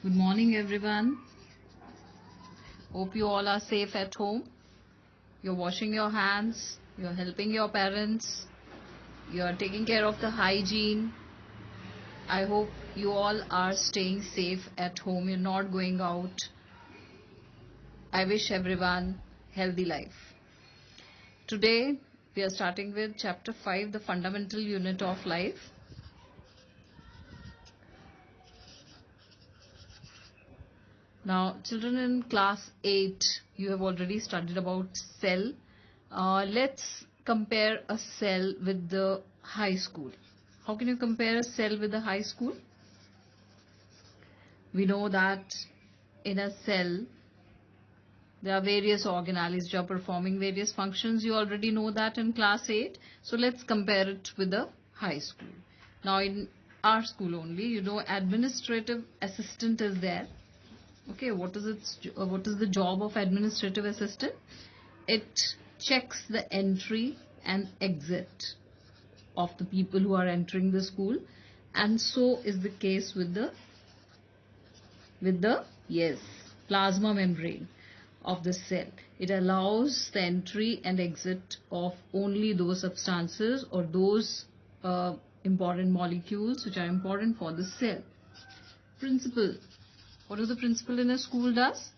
Good morning, everyone. Hope you all are safe at home. You're washing your hands, you're helping your parents, you're taking care of the hygiene. I hope you all are staying safe at home. You're not going out. I wish everyone healthy life. Today, we are starting with chapter 5, the fundamental unit of life. Now, children in class 8, you have already studied about cell. Let's compare a cell with the high school. How can you compare a cell with the high school? We know that in a cell, there are various organelles which are performing various functions. You already know that in class 8. So let's compare it with the high school. Now, in our school only, you know, administrative assistant is there. Okay, what is the job of administrative assistant? It checks the entry and exit of the people who are entering the school, and so is the case with the yes, plasma membrane of the cell. It allows the entry and exit of only those substances or those important molecules which are important for the cell. Principal. What does the principal in a school does?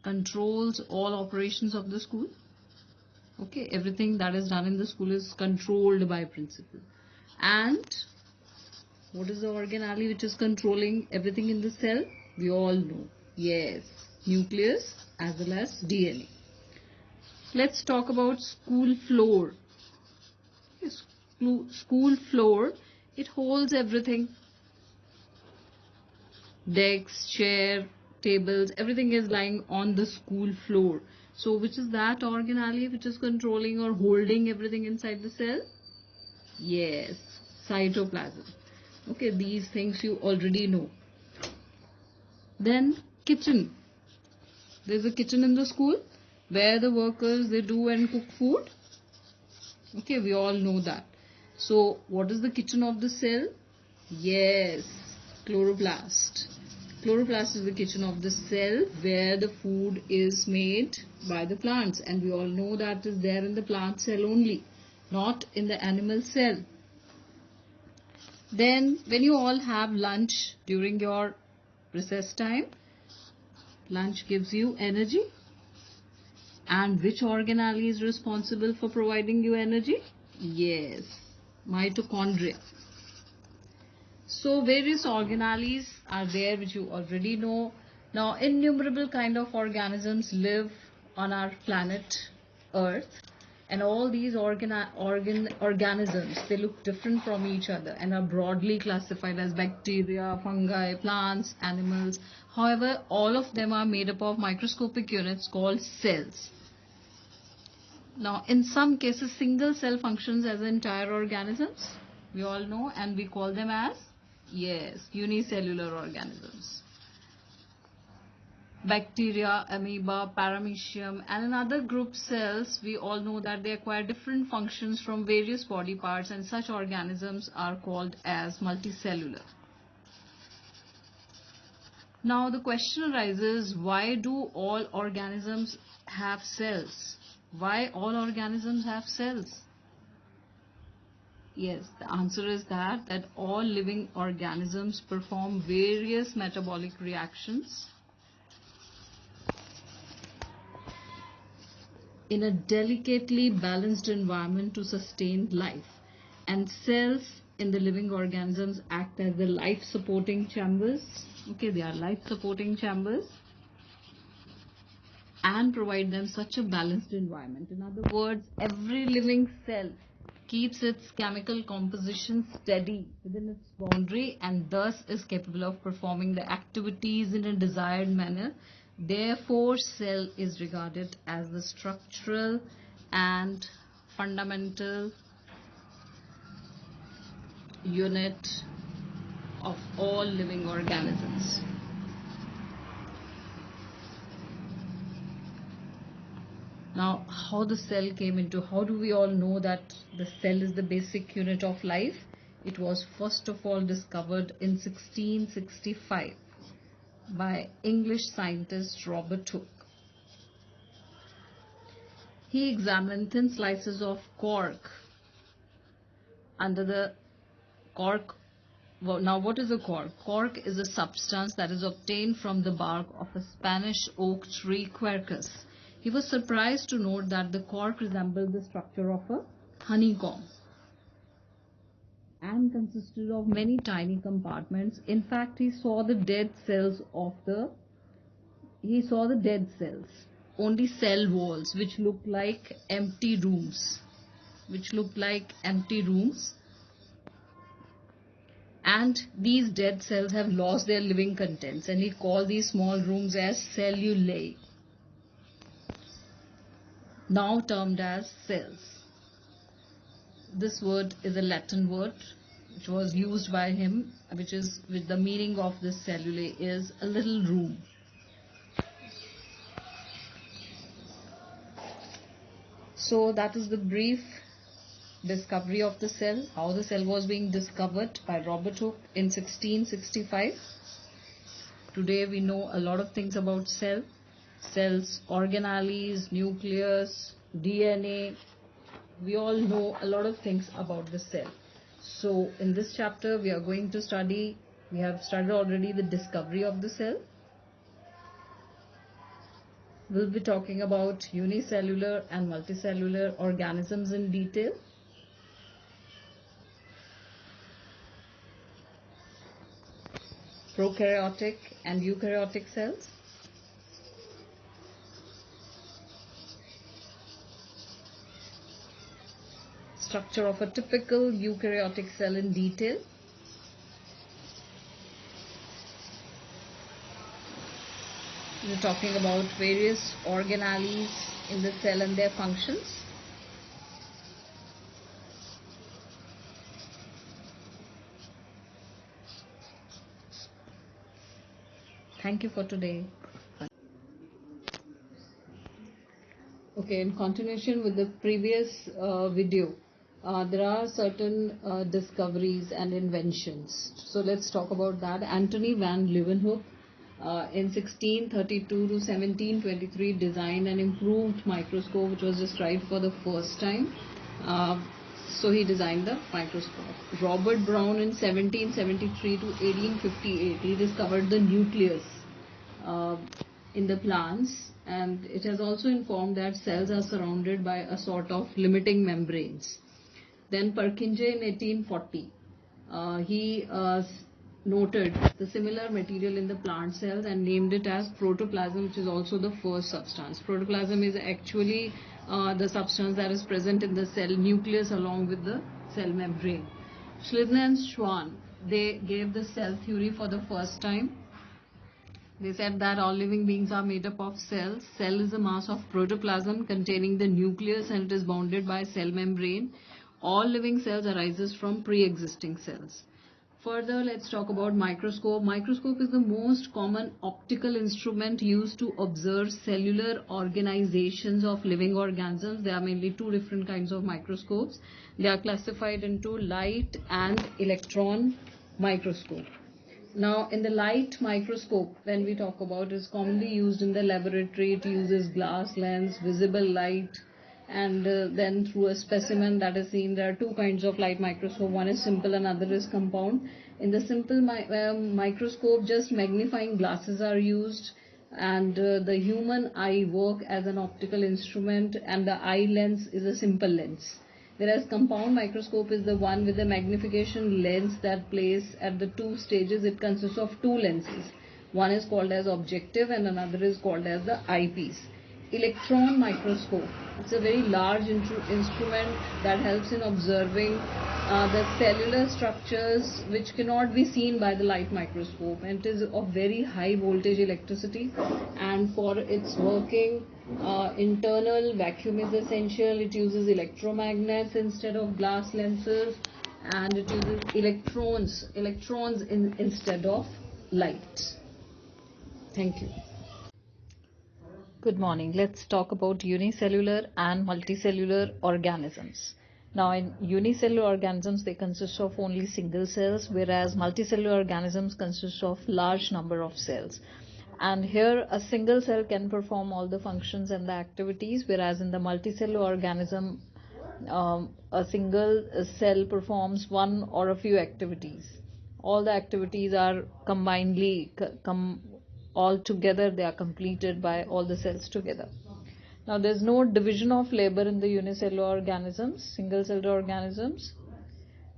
Controls all operations of the school. Okay, everything that is done in the school is controlled by principal. And what is the organelle which is controlling everything in the cell? We all know. Yes, nucleus as well as DNA. Let's talk about school floor. Yes, school floor, it holds everything. Desks, chair, tables, everything is lying on the school floor. So which is that organelle which is controlling or holding everything inside the cell? Yes, cytoplasm. Okay, these things you already know. Then kitchen. There's a kitchen in the school where the workers, they do and cook food. Okay, we all know that. So what is the kitchen of the cell? Yes, chloroplast. Chloroplast is the kitchen of the cell where the food is made by the plants, and we all know that is there in the plant cell only, not in the animal cell. Then when you all have lunch during your recess time, lunch gives you energy. And which organelle is responsible for providing you energy? Yes, mitochondria. So various organelles are there which you already know. Now innumerable kind of organisms live on our planet Earth, and all these organisms, they look different from each other and are broadly classified as bacteria, fungi, plants, animals. However, all of them are made up of microscopic units called cells. Now, in some cases, single cell functions as entire organisms. We all know, and we call them as, yes, unicellular organisms. Bacteria, amoeba, paramecium, and in other group cells, we all know that they acquire different functions from various body parts, and such organisms are called as multicellular. Now, the question arises, why do all organisms have cells? Why all organisms have cells? Yes, the answer is that all living organisms perform various metabolic reactions in a delicately balanced environment to sustain life. And cells in the living organisms act as the life supporting chambers. Okay, they are life supporting chambers and provide them such a balanced environment. In other words, every living cell keeps its chemical composition steady within its boundary and thus is capable of performing the activities in a desired manner. Therefore, cell is regarded as the structural and fundamental unit of all living organisms. Now, how the cell came into, how do we all know that the cell is the basic unit of life? It was first of all discovered in 1665. by English scientist Robert Hooke. He examined thin slices of cork under the cork. Well, now, what is a cork? Cork is a substance that is obtained from the bark of a Spanish oak tree, Quercus. He was surprised to note that the cork resembled the structure of a honeycomb and consisted of many tiny compartments. In fact, he saw the dead cells, only cell walls, which looked like empty rooms, and these dead cells have lost their living contents, and he called these small rooms as cellulae, now termed as cells. This word is a Latin word which was used by him, which the meaning of this cellulae is a little room. So that is the brief discovery of the cell, how the cell was being discovered by Robert Hooke in 1665. Today we know a lot of things about cells, organelles, nucleus, DNA. We all know a lot of things about the cell. So in this chapter we have studied already the discovery of the cell. We'll be talking about unicellular and multicellular organisms in detail. Prokaryotic and eukaryotic cells. Structure of a typical eukaryotic cell in detail. We're talking about various organelles in the cell and their functions. Thank you for today. Okay, in continuation with the previous video, there are certain discoveries and inventions. So let's talk about that. Antony van Leeuwenhoek in 1632 to 1723 designed an improved microscope which was described for the first time. So he designed the microscope. Robert Brown in 1773 to 1858 he discovered the nucleus in the plants, and it has also informed that cells are surrounded by a sort of limiting membranes. Then Purkinje in 1840 he noted the similar material in the plant cells and named it as protoplasm, which is also the first substance. Protoplasm is actually the substance that is present in the cell nucleus along with the cell membrane. Schleiden and Schwann, they gave the cell theory for the first time. They said that all living beings are made up of cells. Cell is a mass of protoplasm containing the nucleus and it is bounded by cell membrane. All living cells arises from pre-existing cells. Further, let's talk about microscope. Microscope is the most common optical instrument used to observe cellular organizations of living organisms. There are mainly two different kinds of microscopes. They are classified into light and electron microscope. Now, in the light microscope, when we talk about, is commonly used in the laboratory. It uses glass lens, visible light, and then through a specimen that is seen. There are two kinds of light microscope. One is simple, another is compound. In the simple microscope, just magnifying glasses are used, and the human eye work as an optical instrument, and the eye lens is a simple lens. Whereas compound microscope is the one with the magnification lens that plays at the two stages. It consists of two lenses. One is called as objective and another is called as the eyepiece. Electron microscope. It's a very large instrument that helps in observing the cellular structures which cannot be seen by the light microscope, and it is of very high voltage electricity, and for its working internal vacuum is essential. It uses electromagnets instead of glass lenses, and it uses electrons instead of light. Thank you. Good morning. Let's talk about unicellular and multicellular organisms. Now, in unicellular organisms, they consist of only single cells, whereas multicellular organisms consist of large number of cells. And here a single cell can perform all the functions and the activities, whereas in the multicellular organism, a single cell performs one or a few activities. All the activities are combinedly all together, they are completed by all the cells together. Now there's no division of labor in the unicellular organisms, single celled organisms,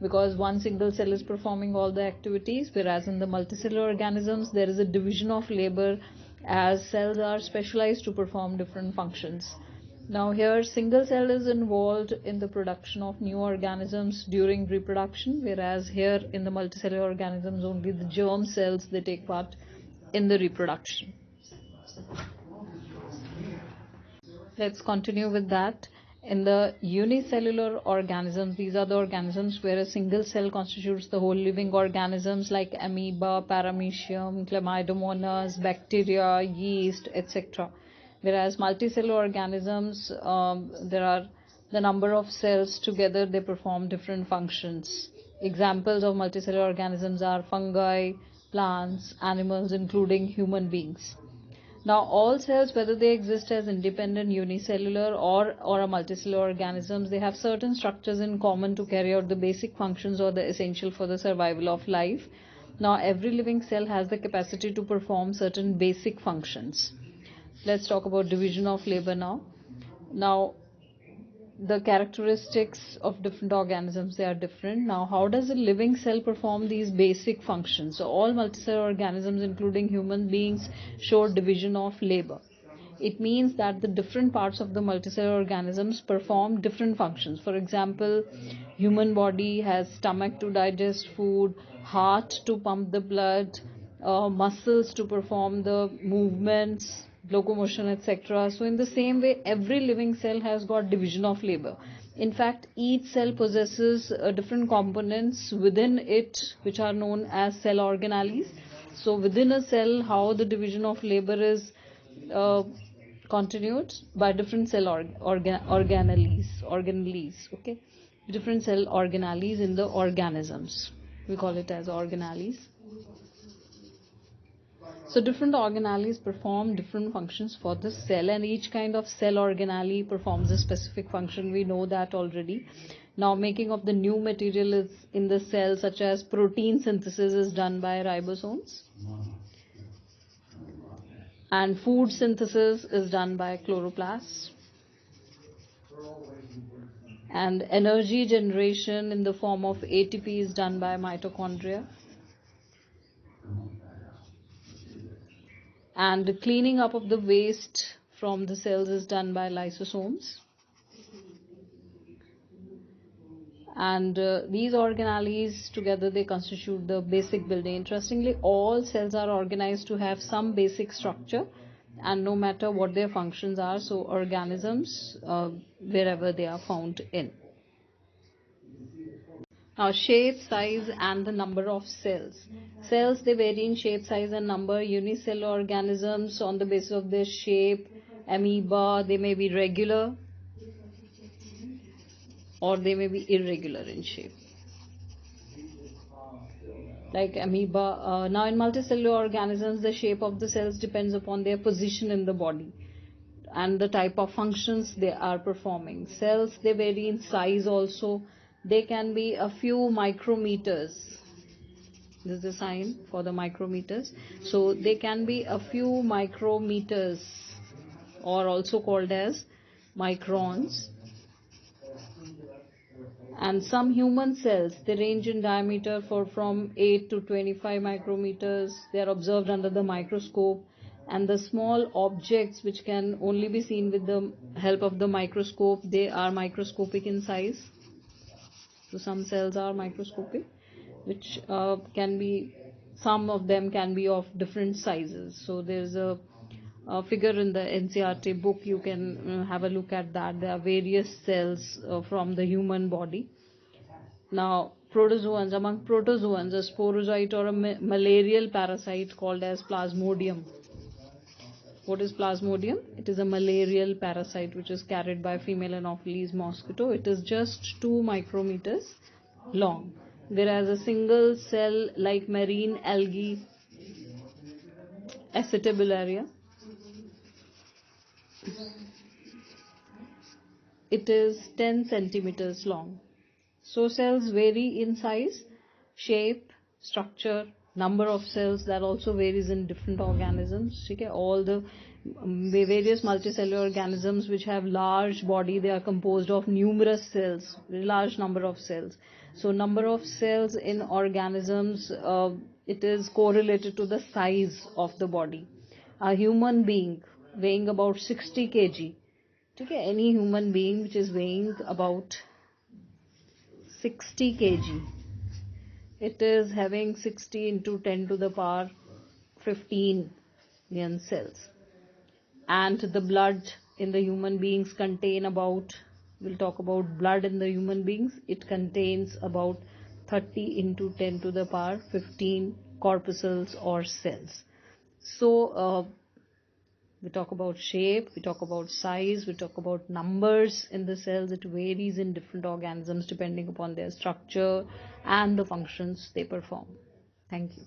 because one single cell is performing all the activities, whereas in the multicellular organisms there is a division of labor as cells are specialized to perform different functions. Now here single cell is involved in the production of new organisms during reproduction, whereas here in the multicellular organisms only the germ cells, they take part in the reproduction. Let's continue with that. In the unicellular organisms, these are the organisms where a single cell constitutes the whole living organisms like amoeba, paramecium, chlamydomonas, bacteria, yeast, etc. Whereas multicellular organisms, there are the number of cells together, they perform different functions. Examples of multicellular organisms are fungi, plants, animals, including human beings. Now all cells, whether they exist as independent unicellular or a multicellular organisms, they have certain structures in common to carry out the basic functions or the essential for the survival of life. Now every living cell has the capacity to perform certain basic functions. Let's talk about division of labor now. Now the characteristics of different organisms, they are different. Now how does a living cell perform these basic functions? So all multicellular organisms including human beings show division of labor. It means that the different parts of the multicellular organisms perform different functions. For example, human body has stomach to digest food, heart to pump the blood, muscles to perform the movements, locomotion, etc. So in the same way, every living cell has got division of labor. In fact, each cell possesses different components within it which are known as cell organelles. So within a cell, how the division of labor is continued by different cell organelles, okay, different cell organelles in the organisms, we call it as organelles. So different organelles perform different functions for the cell, and each kind of cell organelle performs a specific function. We know that already. Now making of the new material is in the cell, such as protein synthesis is done by ribosomes, and food synthesis is done by chloroplasts, and energy generation in the form of ATP is done by mitochondria, and cleaning up of the waste from the cells is done by lysosomes. And these organelles together, they constitute the basic building. Interestingly, all cells are organized to have some basic structure, and no matter what their functions are, so organisms wherever they are found in. Now shape, size and the number of cells. Cells, they vary in shape, size and number. Unicellular organisms, on the basis of their shape, amoeba, they may be regular or they may be irregular in shape, like amoeba. Now in multicellular organisms, the shape of the cells depends upon their position in the body and the type of functions they are performing. Cells, they vary in size also. They can be a few micrometers. This is a sign for the micrometers. So they can be a few micrometers, or also called as microns. And some human cells, they range in diameter from 8 to 25 micrometers. They are observed under the microscope, and the small objects which can only be seen with the help of the microscope, they are microscopic in size. So some cells are microscopic, which can be, some of them can be of different sizes. So there's a figure in the NCERT book, you can have a look at that. There are various cells from the human body. Now protozoans, among protozoans, a sporozoite or a malarial parasite called as Plasmodium. What is Plasmodium? It is a malarial parasite which is carried by female Anopheles mosquito. It is just 2 micrometers long, whereas a single cell like marine algae Acetabularia. It is 10 centimeters long. So cells vary in size, shape, structure, number of cells. That also varies in different organisms. Okay? All the various multicellular organisms which have large body, they are composed of numerous cells, large number of cells. So number of cells in organisms, it is correlated to the size of the body. A human being weighing about 60 kg. Okay? Any human being which is weighing about 60 kg, it is having 60 into 10 to the power 15 million cells. And the blood in the human beings contain about, we'll talk about blood in the human beings, it contains about 30 into 10 to the power 15 corpuscles or cells. So we talk about shape, we talk about size, we talk about numbers in the cells. It varies in different organisms depending upon their structure and the functions they perform. Thank you.